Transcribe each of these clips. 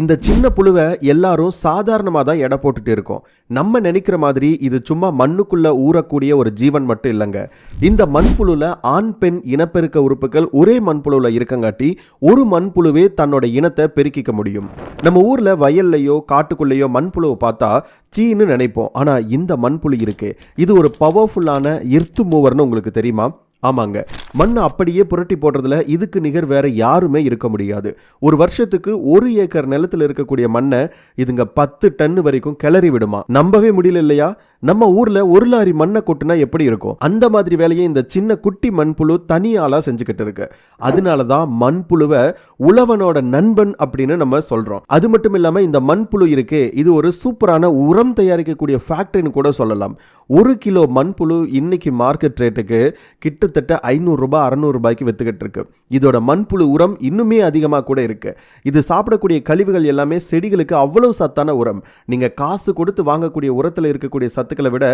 இந்த சின்ன புழுவை எல்லாரும் சாதாரணமாக தான் எடை போட்டுட்டு இருக்கோம். நம்ம நினைக்கிற மாதிரி இது சும்மா மண்ணுக்குள்ள ஊறக்கூடிய ஒரு ஜீவன் மட்டும் இல்லைங்க. இந்த மண்புழுல ஆண் பெண் இனப்பெருக்க உறுப்புகள் ஒரே மண்புழுவில் இருக்கங்காட்டி ஒரு மண்புழுவே தன்னோட இனத்தை பெருக்கிக்க முடியும். நம்ம ஊர்ல வயல்லையோ காட்டுக்குள்ளேயோ மண்புழுவை பார்த்தா சீன்னு நினைப்போம். ஆனா இந்த மண்புழு இருக்கு, இது ஒரு பவர்ஃபுல்லான எர்த் மூவர்னு உங்களுக்கு தெரியுமா? ஆமாங்க, மண்ணை அப்படியே புரட்டி போடுறதுல இதுக்கு நிகர் வேற யாருமே இருக்க முடியாது. ஒரு வருஷத்துக்கு 1 ஏக்கர் நிலத்தில் இருக்கக்கூடிய மண்ணை இதுங்க 10 டன் வரைக்கும் கிளறி விடுமா. நம்பவே முடியல இல்லையா? நம்ம ஊர்ல 1 லாரி மண்ணை கொட்டுனா எப்படி இருக்கும், அந்த மாதிரி வேலையை இந்த சின்ன குட்டி மண்புழு தனியாளா செஞ்சுக்கிட்டு இருக்கு. அதனாலதான் மண்புழுவை உழவனோட நண்பன் அப்படின்னு நம்ம சொல்றோம். அது மட்டும் இல்லாம இந்த மண்புழு இருக்கு, இது ஒரு சூப்பரான உரம் தயாரிக்கக்கூடிய ஃபேக்டரின்னு கூட சொல்லலாம். 1 கிலோ மண்புழு இன்னைக்கு மார்க்கெட் ரேட்டுக்கு கிட்டத்தட்ட 500 ரூபாய் 600 ரூபாய்க்கு வித்துக்கிட்டு இருக்கு. இதோட மண்புழு உரம் இன்னுமே அதிகமாக கூட இருக்கு. இது சாப்பிடக்கூடிய கழிவுகள் எல்லாமே செடிகளுக்கு அவ்வளவு சத்தான உரம். நீங்க காசு கொடுத்து வாங்கக்கூடிய உரத்தில் இருக்கக்கூடிய சத்துக்களை விட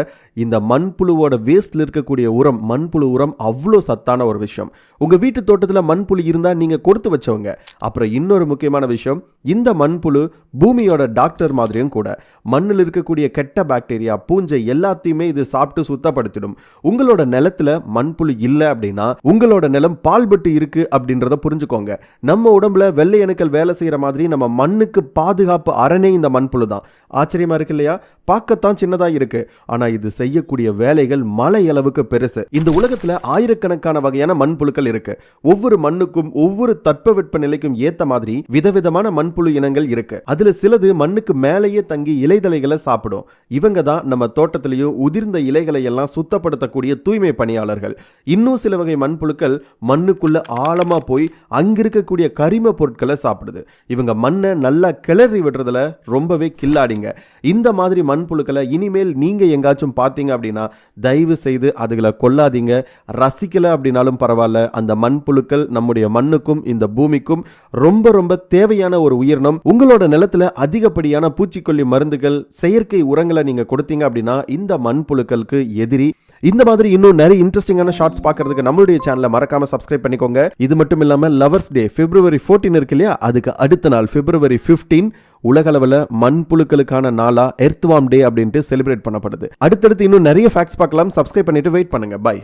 இந்த மண்புழுவோட வேஸ்ட்ல இருக்கக்கூடிய உரம், மண்புழு உரம் அவ்வளோ சத்தான ஒரு விஷயம். உங்க வீட்டு தோட்டத்தில் மண்புழு இருந்தா நீங்க கொடுத்து வச்சவங்க. அப்புறம் இன்னொரு முக்கியமான விஷயம், இந்த மண்புழு பூமியோட டாக்டர் மாதிரியும் கூட. மண்ணில் இருக்கக்கூடிய கெட்ட பாக்டீரியா, பூஞ்சை எல்லாத்தையுமே இது சாப்பிட்டு சுத்தப்படுத்திடும். உங்களோட நிலத்துல மண்புழு இல்லை அப்படின்னா உங்களோட நிலம் பால்பட்டு இருக்கு அப்படின்றத புரிஞ்சுக்கோங்க. நம்ம உடம்புல வெள்ளை அணுக்கள் வேலை செய்யற மாதிரி நம்ம மண்ணுக்கு பாதுகாப்பு அரணே இந்த மண்புழு தான். ஆச்சரியமா இருக்கு இல்லையா? பார்க்கத்தான் சின்னதா இருக்கு, ஆனா இது செய்யக்கூடிய வேலைகள் மலை அளவுக்கு பெருசு. இந்த உலகத்துல ஆயிரக்கணக்கான வகையான மண்புழுக்கள் இருக்கு. ஒவ்வொரு மண்ணுக்கும் ஒவ்வொரு தட்பவெட்ப நிலைக்கும் ஏத்த மாதிரி விதவிதமான மண்புழு இனங்கள் இருக்கு. அதுல சிலது மண்ணுக்கு மேலேயே தங்கி இலைதலைகளை சாப்பிடும். இவங்க தான் நம்ம தோட்டத்திலையும் உதிர்ந்த இலைகளை எல்லாம் சுத்தப்படுத்தக்கூடிய தூய்மை பணியாளர்கள். இன்னும் சில வகை மண்புழுக்கள் மண்ணுக்குள்ள ஆழமா போய் அங்கிருக்கக்கூடிய கரிம பொருட்களை சாப்பிடுது. இவங்க மண்ணை நல்லா கிளறி விடுறதுல ரொம்பவே கில்லாடிங்க. இந்த மாதிரி மண்புழுக்களை இனிமேல் நீங்க எங்காச்சும் பார்த்தீங்க அப்படின்னா தயவு செய்து அதுகளை கொல்லாதீங்க. ரசிக்கல அப்படின்னாலும் பரவாயில்ல. அந்த மண்புழுக்கள் நம்முடைய மண்ணுக்கும் இந்த பூமிக்கும் ரொம்ப ரொம்ப தேவையான ஒரு உயிரினம். உங்களோட நிலத்துல அதிகப்படியான பூச்சிக்கொல்லி மருந்துகள், செயற்கை உரங்களை நீங்க கொடுத்தீங்க அப்படின்னா இந்த மண்புழுக்களுக்கு எதிரி. இந்த மாதிரி இன்னும் நிறைய இன்ட்ரெஸ்டிங்கான ஷார்ட்ஸ் பார்க்கறதுக்கு நம்மளுடைய சேனலை மறக்காம சப்ஸ்கிரைப் பண்ணிக்கோங்க. இது மட்டும் இல்லாம லவர்ஸ் டே February 14 இருக்கு இல்லையா, அதுக்கு அடுத்த நாள் February 15 உலகளவில் மண்புழுக்களுக்கான நாளா எர்த்வார்ம் டே அப்படின்ட்டு செலிப்ரேட் பண்ணப்படுது. அடுத்தடுத்து இன்னும் நிறைய ஃபேக்ட்ஸ் பார்க்கலாம். சப்ஸ்கிரைப் பண்ணிட்டு வெயிட் பண்ணுங்க. பை.